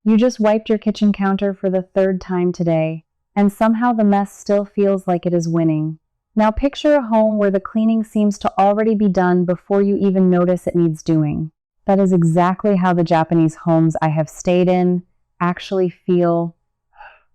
You just wiped your kitchen counter for the third time today, and somehow the mess still feels like it is winning. Now picture a home where the cleaning seems to already be done before you even notice it needs doing. That is exactly how the Japanese homes I have stayed in actually feel: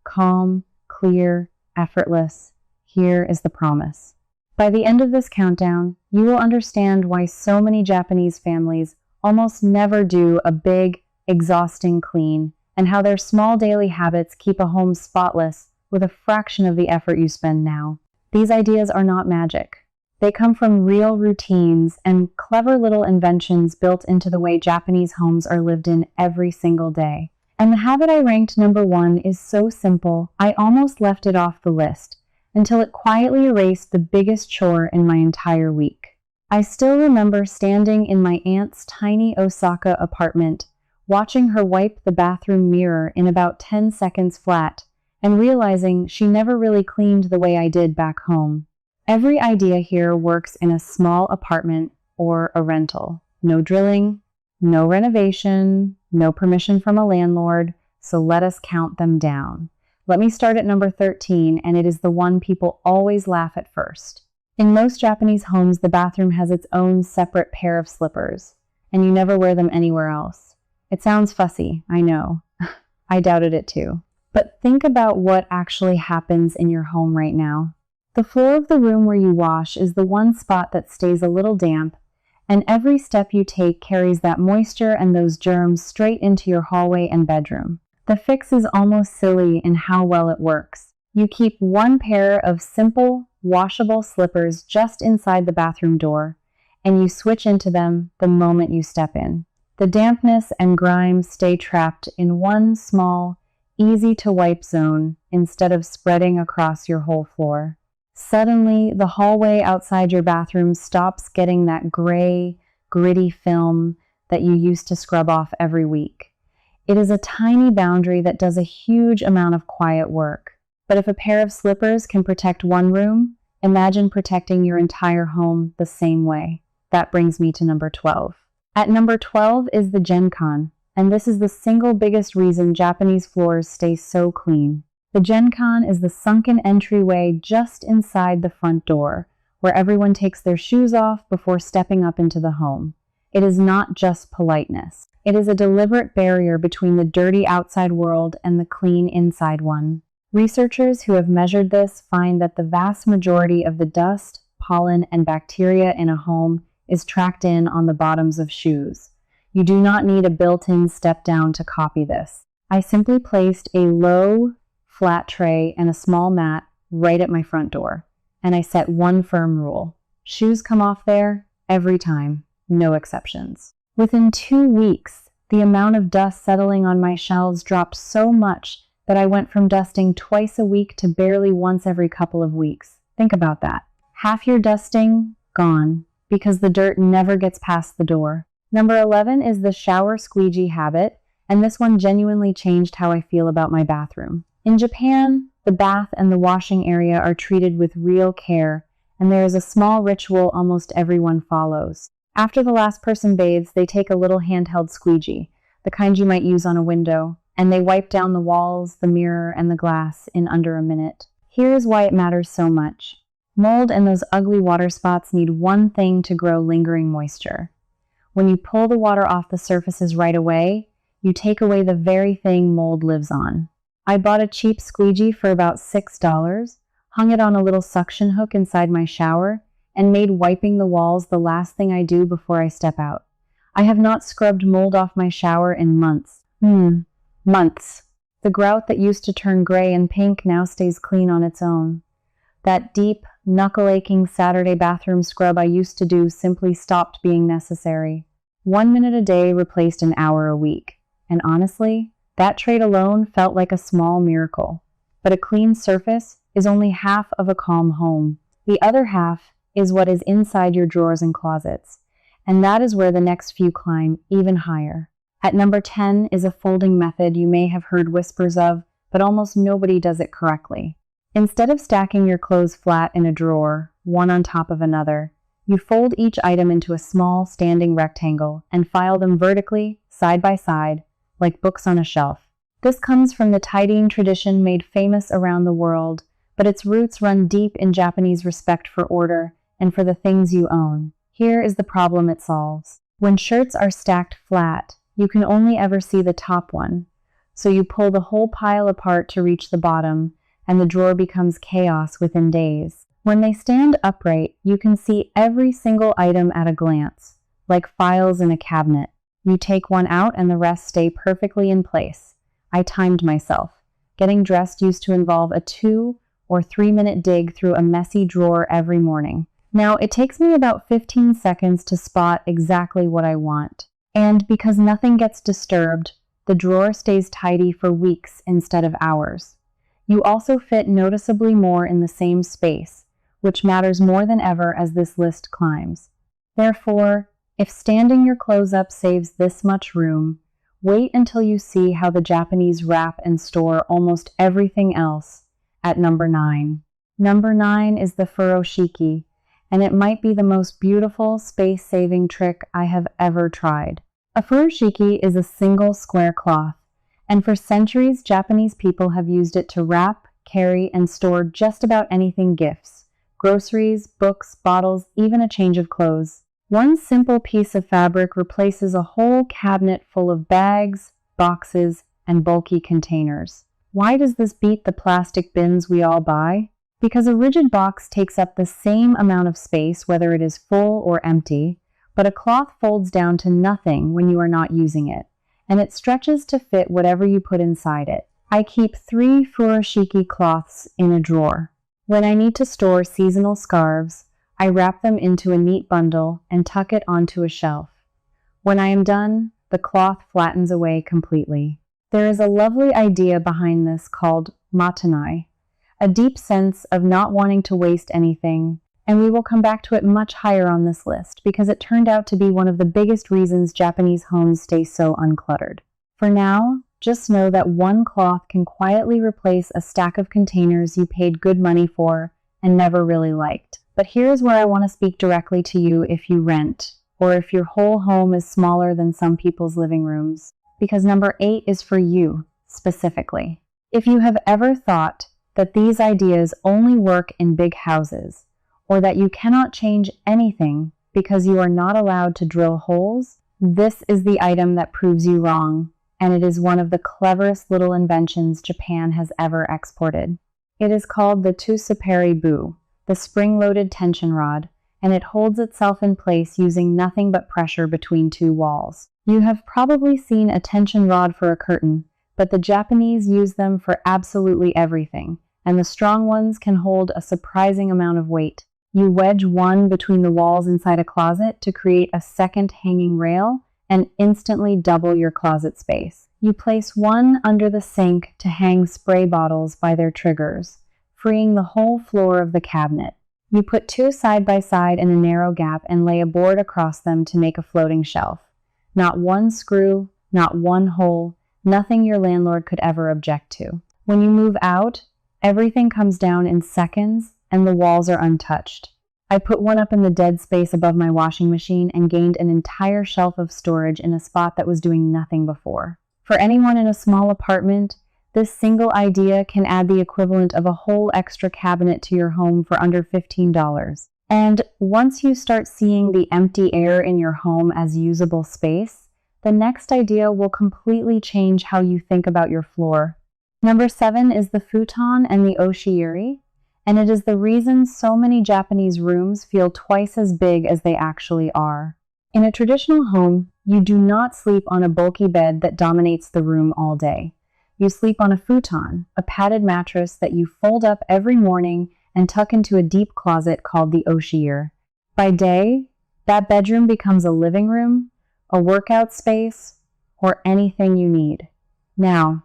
calm, clear, effortless. Here is the promise. By the end of this countdown, you will understand why so many Japanese families almost never do a big, exhausting clean, and how their small daily habits keep a home spotless with a fraction of the effort you spend now. These ideas are not magic. They come from real routines and clever little inventions built into the way Japanese homes are lived in every single day. And the habit I ranked number 1 is so simple, I almost left it off the list, until it quietly erased the biggest chore in my entire week. I still remember standing in my aunt's tiny Osaka apartment, watching her wipe the bathroom mirror in about 10 seconds flat, and realizing she never really cleaned the way I did back home. Every idea here works in a small apartment or a rental. No drilling, no renovation, no permission from a landlord, so let us count them down. Let me start at number 13, and it is the one people always laugh at first. In most Japanese homes, the bathroom has its own separate pair of slippers, and you never wear them anywhere else. It sounds fussy, I know. I doubted it too. But think about what actually happens in your home right now. The floor of the room where you wash is the one spot that stays a little damp, and every step you take carries that moisture and those germs straight into your hallway and bedroom. The fix is almost silly in how well it works. You keep one pair of simple, washable slippers just inside the bathroom door, and you switch into them the moment you step in. The dampness and grime stay trapped in one small, easy-to-wipe zone instead of spreading across your whole floor. Suddenly, the hallway outside your bathroom stops getting that gray, gritty film that you used to scrub off every week. It is a tiny boundary that does a huge amount of quiet work. But if a pair of slippers can protect one room, imagine protecting your entire home the same way. That brings me to number 12. At number 12 is the genkan, and this is the single biggest reason Japanese floors stay so clean. The genkan is the sunken entryway just inside the front door, where everyone takes their shoes off before stepping up into the home. It is not just politeness. It is a deliberate barrier between the dirty outside world and the clean inside one. Researchers who have measured this find that the vast majority of the dust, pollen, and bacteria in a home is tracked in on the bottoms of shoes. You do not need a built-in step-down to copy this. I simply placed a low, flat tray and a small mat right at my front door, and I set one firm rule. Shoes come off there every time, no exceptions. Within 2 weeks, the amount of dust settling on my shelves dropped so much that I went from dusting twice a week to barely once every couple of weeks. Think about that. Half your dusting, gone, because the dirt never gets past the door. Number 11 is the shower squeegee habit, and this one genuinely changed how I feel about my bathroom. In Japan, the bath and the washing area are treated with real care, and there is a small ritual almost everyone follows. After the last person bathes, they take a little handheld squeegee, the kind you might use on a window, and they wipe down the walls, the mirror, and the glass in under a minute. Here is why it matters so much. Mold and those ugly water spots need one thing to grow: lingering moisture. When you pull the water off the surfaces right away, you take away the very thing mold lives on. I bought a cheap squeegee for about $6, hung it on a little suction hook inside my shower, and made wiping the walls the last thing I do before I step out. I have not scrubbed mold off my shower in months. Months. The grout that used to turn gray and pink now stays clean on its own. That deep, knuckle-aching Saturday bathroom scrub I used to do simply stopped being necessary. 1 minute a day replaced an hour a week. And honestly, that trade alone felt like a small miracle. But a clean surface is only half of a calm home. The other half is what is inside your drawers and closets. And that is where the next few climb even higher. At number 10 is a folding method you may have heard whispers of, but almost nobody does it correctly. Instead of stacking your clothes flat in a drawer, one on top of another, you fold each item into a small standing rectangle and file them vertically, side by side, like books on a shelf. This comes from the tidying tradition made famous around the world, but its roots run deep in Japanese respect for order and for the things you own. Here is the problem it solves. When shirts are stacked flat, you can only ever see the top one. So you pull the whole pile apart to reach the bottom, and the drawer becomes chaos within days. When they stand upright, you can see every single item at a glance, like files in a cabinet. You take one out and the rest stay perfectly in place. I timed myself. Getting dressed used to involve a 2 or 3 minute dig through a messy drawer every morning. Now, it takes me about 15 seconds to spot exactly what I want. And because nothing gets disturbed, the drawer stays tidy for weeks instead of hours. You also fit noticeably more in the same space, which matters more than ever as this list climbs. Therefore, if standing your clothes up saves this much room, wait until you see how the Japanese wrap and store almost everything else at number 9. Number 9 is the furoshiki, and it might be the most beautiful space-saving trick I have ever tried. A furoshiki is a single square cloth, and for centuries Japanese people have used it to wrap, carry, and store just about anything: gifts, groceries, books, bottles, even a change of clothes. One simple piece of fabric replaces a whole cabinet full of bags, boxes, and bulky containers. Why does this beat the plastic bins we all buy? Because a rigid box takes up the same amount of space whether it is full or empty, but a cloth folds down to nothing when you are not using it, and it stretches to fit whatever you put inside it. I keep 3 furoshiki cloths in a drawer. When I need to store seasonal scarves, I wrap them into a neat bundle and tuck it onto a shelf. When I am done, the cloth flattens away completely. There is a lovely idea behind this called matanai, a deep sense of not wanting to waste anything, and we will come back to it much higher on this list because it turned out to be one of the biggest reasons Japanese homes stay so uncluttered. For now, just know that one cloth can quietly replace a stack of containers you paid good money for and never really liked. But here's where I want to speak directly to you if you rent, or if your whole home is smaller than some people's living rooms, because number 8 is for you, specifically. If you have ever thought that these ideas only work in big houses, or that you cannot change anything because you are not allowed to drill holes, this is the item that proves you wrong, and it is one of the cleverest little inventions Japan has ever exported. It is called the Tusuperi Bu, the spring-loaded tension rod, and it holds itself in place using nothing but pressure between 2 walls. You have probably seen a tension rod for a curtain, but the Japanese use them for absolutely everything, and the strong ones can hold a surprising amount of weight. You wedge one between the walls inside a closet to create a second hanging rail and instantly double your closet space. You place one under the sink to hang spray bottles by their triggers, freeing the whole floor of the cabinet. You put 2 side by side in a narrow gap and lay a board across them to make a floating shelf. Not one screw, not one hole, nothing your landlord could ever object to. When you move out, everything comes down in seconds and the walls are untouched. I put one up in the dead space above my washing machine and gained an entire shelf of storage in a spot that was doing nothing before. For anyone in a small apartment, this single idea can add the equivalent of a whole extra cabinet to your home for under $15. And once you start seeing the empty air in your home as usable space, the next idea will completely change how you think about your floor. Number 7 is the futon and the oshiiri, and it is the reason so many Japanese rooms feel twice as big as they actually are. In a traditional home, you do not sleep on a bulky bed that dominates the room all day. You sleep on a futon, a padded mattress that you fold up every morning and tuck into a deep closet called the oshiiri. By day, that bedroom becomes a living room, a workout space, or anything you need. Now,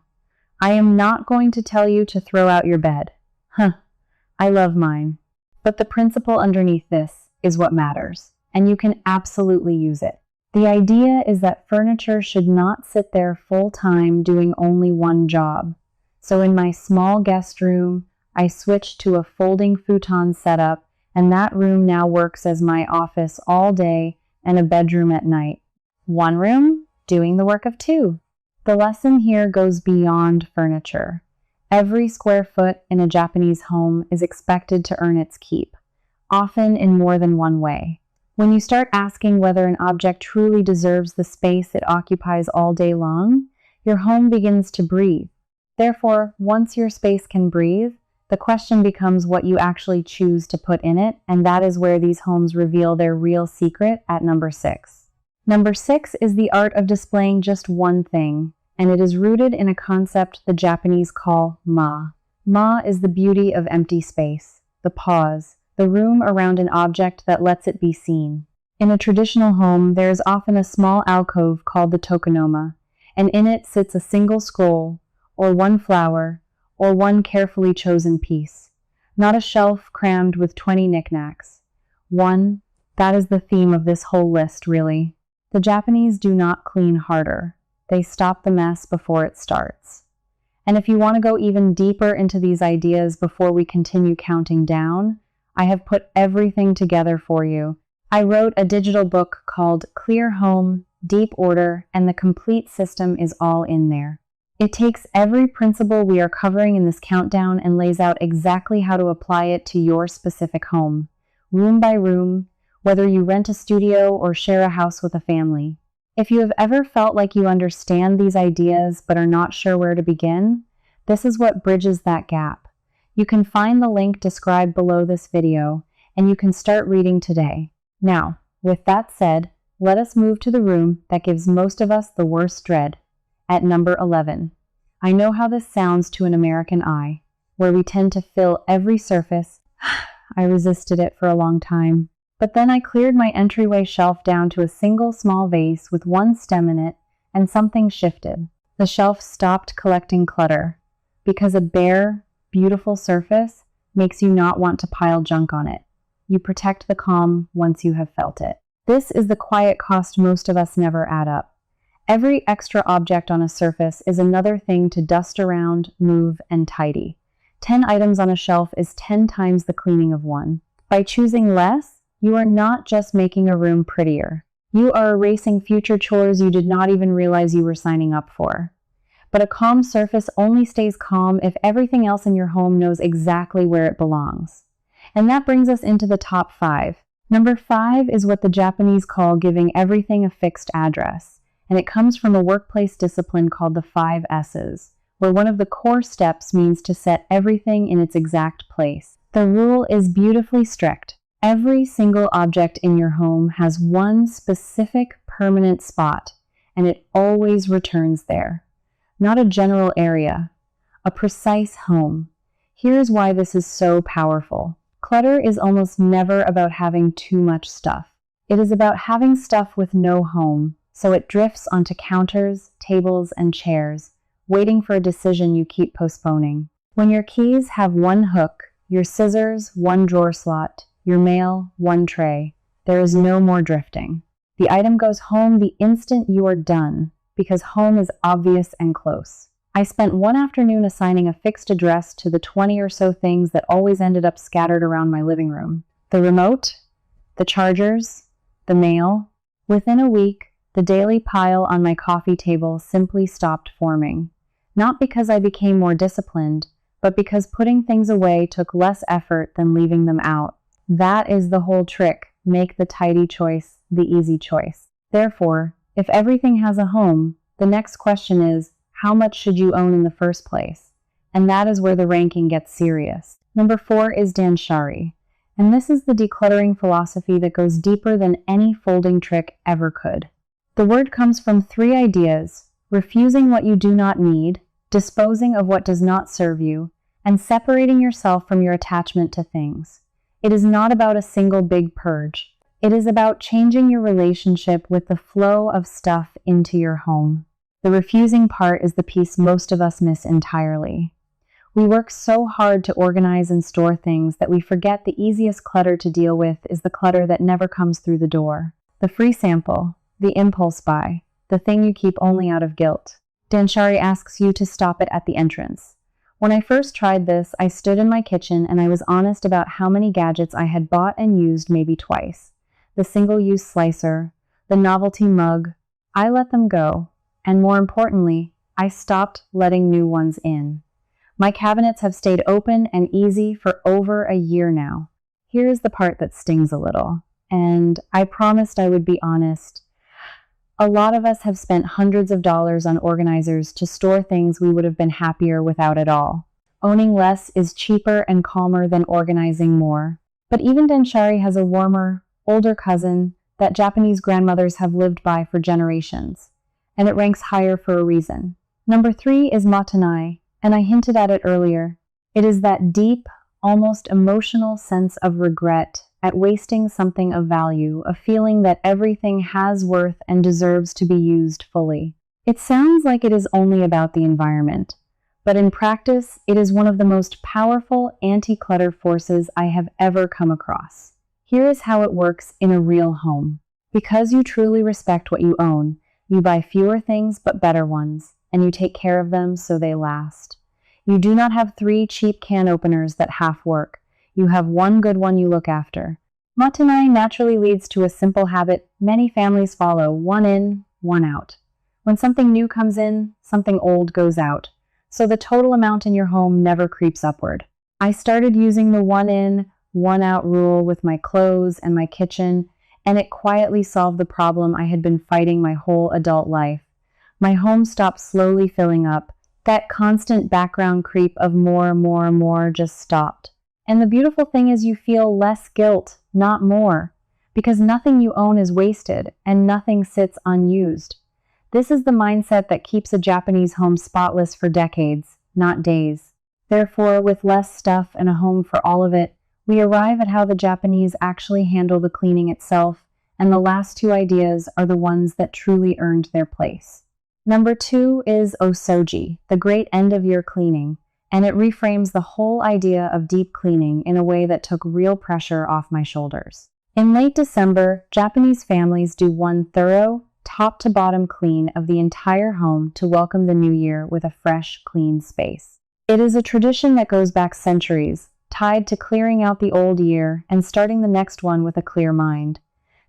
I am not going to tell you to throw out your bed. I love mine. But the principle underneath this is what matters, and you can absolutely use it. The idea is that furniture should not sit there full-time doing only one job. So in my small guest room, I switched to a folding futon setup, and that room now works as my office all day and a bedroom at night. One room doing the work of 2. The lesson here goes beyond furniture. Every square foot in a Japanese home is expected to earn its keep, often in more than one way. When you start asking whether an object truly deserves the space it occupies all day long, your home begins to breathe. Therefore, once your space can breathe, the question becomes what you actually choose to put in it, and that is where these homes reveal their real secret at number 6. Number 6 is the art of displaying just one thing, and it is rooted in a concept the Japanese call ma. Ma is the beauty of empty space, the pause, the room around an object that lets it be seen. In a traditional home, there is often a small alcove called the tokonoma, and in it sits a single scroll, or one flower, or one carefully chosen piece. Not a shelf crammed with 20 knickknacks. One, that is the theme of this whole list, really. The Japanese do not clean harder. They stop the mess before it starts. And if you want to go even deeper into these ideas before we continue counting down, I have put everything together for you. I wrote a digital book called Clear Home, Deep Order, and the complete system is all in there. It takes every principle we are covering in this countdown and lays out exactly how to apply it to your specific home, room by room, whether you rent a studio or share a house with a family. If you have ever felt like you understand these ideas but are not sure where to begin, this is what bridges that gap. You can find the link described below this video, and you can start reading today. Now, with that said, let us move to the room that gives most of us the worst dread. At number 11. I know how this sounds to an American eye, where we tend to fill every surface. I resisted it for a long time. But then I cleared my entryway shelf down to a single small vase with one stem in it, and something shifted. The shelf stopped collecting clutter, because a bare, beautiful surface makes you not want to pile junk on it. You protect the calm once you have felt it. This is the quiet cost most of us never add up. Every extra object on a surface is another thing to dust around, move, and tidy. 10 items on a shelf is 10 times the cleaning of one. By choosing less, you are not just making a room prettier. You are erasing future chores you did not even realize you were signing up for. But a calm surface only stays calm if everything else in your home knows exactly where it belongs. And that brings us into the top 5. Number 5 is what the Japanese call giving everything a fixed address, and it comes from a workplace discipline called the 5 S's, where one of the core steps means to set everything in its exact place. The rule is beautifully strict. Every single object in your home has one specific permanent spot, and it always returns there. Not a general area, a precise home. Here's why this is so powerful. Clutter is almost never about having too much stuff. It is about having stuff with no home, so it drifts onto counters, tables, and chairs, waiting for a decision you keep postponing. When your keys have one hook, your scissors, one drawer slot, your mail, one tray, there is no more drifting. The item goes home the instant you are done, because home is obvious and close. I spent one afternoon assigning a fixed address to the 20 or so things that always ended up scattered around my living room. The remote, the chargers, the mail. Within a week, the daily pile on my coffee table simply stopped forming. Not because I became more disciplined, but because putting things away took less effort than leaving them out. That is the whole trick. Make the tidy choice the easy choice. Therefore, if everything has a home, the next question is, how much should you own in the first place? And that is where the ranking gets serious. Number 4 is danshari, and this is the decluttering philosophy that goes deeper than any folding trick ever could. The word comes from 3 ideas: refusing what you do not need, disposing of what does not serve you, and separating yourself from your attachment to things. It is not about a single big purge. It is about changing your relationship with the flow of stuff into your home. The refusing part is the piece most of us miss entirely. We work so hard to organize and store things that we forget the easiest clutter to deal with is the clutter that never comes through the door. The free sample, the impulse buy, the thing you keep only out of guilt. Danshari asks you to stop it at the entrance. When I first tried this, I stood in my kitchen and I was honest about how many gadgets I had bought and used maybe twice. The single-use slicer, the novelty mug. I let them go. And more importantly, I stopped letting new ones in. My cabinets have stayed open and easy for over a year now. Here's the part that stings a little, and I promised I would be honest. A lot of us have spent hundreds of dollars on organizers to store things we would have been happier without at all. Owning less is cheaper and calmer than organizing more. But even Denshari has a warmer, older cousin that Japanese grandmothers have lived by for generations, and it ranks higher for a reason. Number 3 is matanai, and I hinted at it earlier. It is that deep, almost emotional sense of regret at wasting something of value, a feeling that everything has worth and deserves to be used fully. It sounds like it is only about the environment, but in practice, it is one of the most powerful anti-clutter forces I have ever come across. Here is how it works in a real home. Because you truly respect what you own, you buy fewer things but better ones, and you take care of them so they last. You do not have 3 cheap can openers that half work. You have one good one you look after. Matanai naturally leads to a simple habit many families follow: one in, one out. When something new comes in, something old goes out. So the total amount in your home never creeps upward. I started using the one in, one out rule with my clothes and my kitchen, and it quietly solved the problem I had been fighting my whole adult life. My home stopped slowly filling up. That constant background creep of more just stopped. And the beautiful thing is you feel less guilt, not more, because nothing you own is wasted and nothing sits unused. This is the mindset that keeps a Japanese home spotless for decades, not days. Therefore, with less stuff and a home for all of it, we arrive at how the Japanese actually handle the cleaning itself, and the last 2 ideas are the ones that truly earned their place. Number 2 is osoji, the great end-of-year cleaning, and it reframes the whole idea of deep cleaning in a way that took real pressure off my shoulders. In late December, Japanese families do one thorough, top-to-bottom clean of the entire home to welcome the new year with a fresh, clean space. It is a tradition that goes back centuries, tied to clearing out the old year and starting the next one with a clear mind.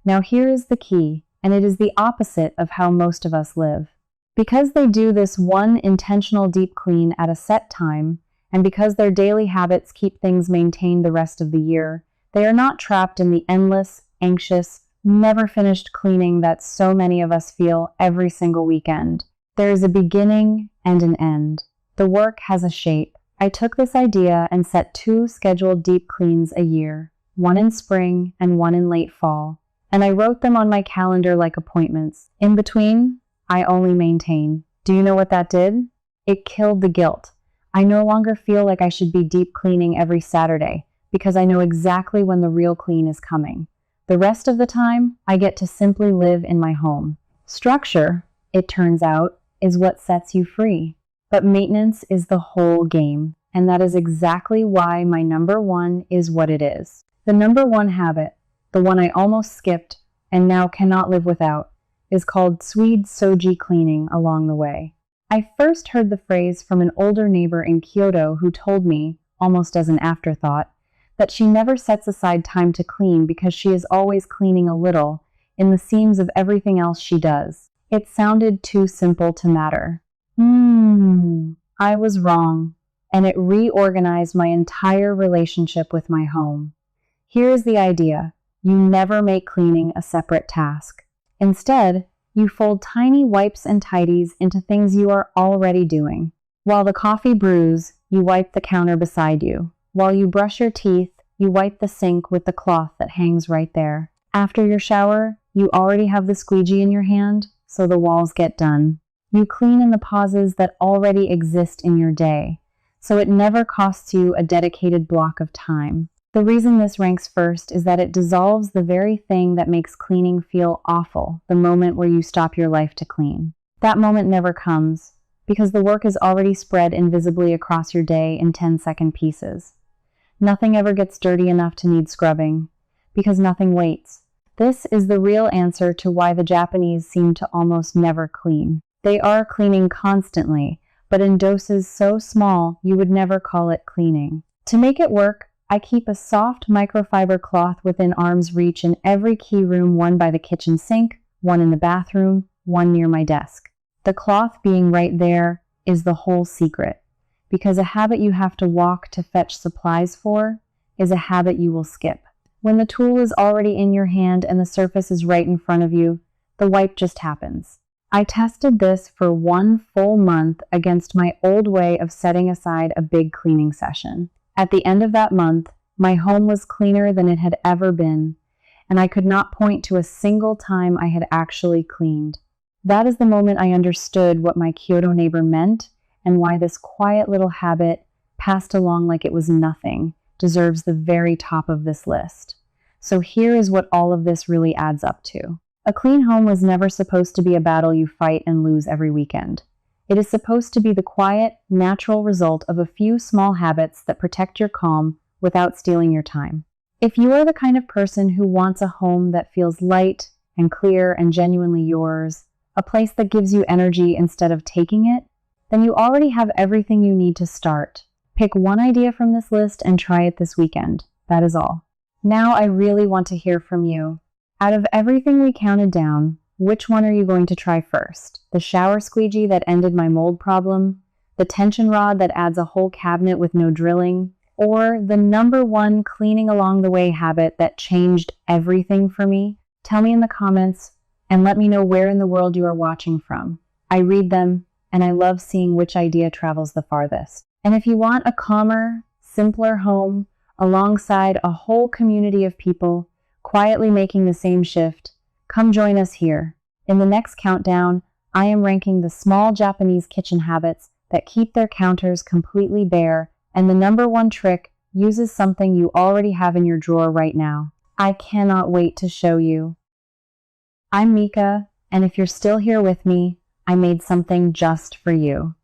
Now here is the key, and it is the opposite of how most of us live. Because they do this one intentional deep clean at a set time, and because their daily habits keep things maintained the rest of the year, they are not trapped in the endless, anxious, never-finished cleaning that so many of us feel every single weekend. There is a beginning and an end. The work has a shape. I took this idea and set 2 scheduled deep cleans a year, one in spring and one in late fall, and I wrote them on my calendar like appointments. In between, I only maintain. Do you know what that did? It killed the guilt. I no longer feel like I should be deep cleaning every Saturday because I know exactly when the real clean is coming. The rest of the time, I get to simply live in my home. Structure, it turns out, is what sets you free. But maintenance is the whole game, and that is exactly why my number 1 is what it is. The number 1 habit, the one I almost skipped and now cannot live without, is called Swede soji cleaning along the way. I first heard the phrase from an older neighbor in Kyoto who told me, almost as an afterthought, that she never sets aside time to clean because she is always cleaning a little in the seams of everything else she does. It sounded too simple to matter. I was wrong, and it reorganized my entire relationship with my home. Here is the idea. You never make cleaning a separate task. Instead, you fold tiny wipes and tidies into things you are already doing. While the coffee brews, you wipe the counter beside you. While you brush your teeth, you wipe the sink with the cloth that hangs right there. After your shower, you already have the squeegee in your hand, so the walls get done. You clean in the pauses that already exist in your day, so it never costs you a dedicated block of time. The reason this ranks first is that it dissolves the very thing that makes cleaning feel awful, the moment where you stop your life to clean. That moment never comes, because the work is already spread invisibly across your day in 10-second pieces. Nothing ever gets dirty enough to need scrubbing, because nothing waits. This is the real answer to why the Japanese seem to almost never clean. They are cleaning constantly, but in doses so small you would never call it cleaning. To make it work, I keep a soft microfiber cloth within arm's reach in every key room, one by the kitchen sink, one in the bathroom, one near my desk. The cloth being right there is the whole secret, because a habit you have to walk to fetch supplies for is a habit you will skip. When the tool is already in your hand and the surface is right in front of you, the wipe just happens. I tested this for 1 full month against my old way of setting aside a big cleaning session. At the end of that month, my home was cleaner than it had ever been, and I could not point to a single time I had actually cleaned. That is the moment I understood what my Kyoto neighbor meant and why this quiet little habit, passed along like it was nothing, deserves the very top of this list. So here is what all of this really adds up to. A clean home was never supposed to be a battle you fight and lose every weekend. It is supposed to be the quiet, natural result of a few small habits that protect your calm without stealing your time. If you are the kind of person who wants a home that feels light and clear and genuinely yours, a place that gives you energy instead of taking it, then you already have everything you need to start. Pick one idea from this list and try it this weekend. That is all. Now I really want to hear from you. Out of everything we counted down, which one are you going to try first? The shower squeegee that ended my mold problem? The tension rod that adds a whole cabinet with no drilling? Or the #1 cleaning along the way habit that changed everything for me? Tell me in the comments and let me know where in the world you are watching from. I read them and I love seeing which idea travels the farthest. And if you want a calmer, simpler home alongside a whole community of people quietly making the same shift, come join us here. In the next countdown, I am ranking the small Japanese kitchen habits that keep their counters completely bare, and the #1 trick uses something you already have in your drawer right now. I cannot wait to show you. I'm Mika, and if you're still here with me, I made something just for you.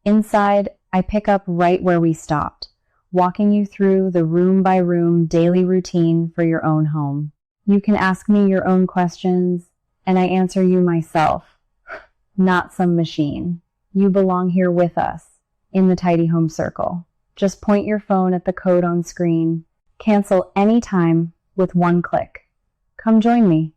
Inside, I pick up right where we stopped, walking you through the room-by-room daily routine for your own home. You can ask me your own questions, and I answer you myself, not some machine. You belong here with us, in the Tidy Home Circle. Just point your phone at the code on screen. Cancel anytime with one click. Come join me.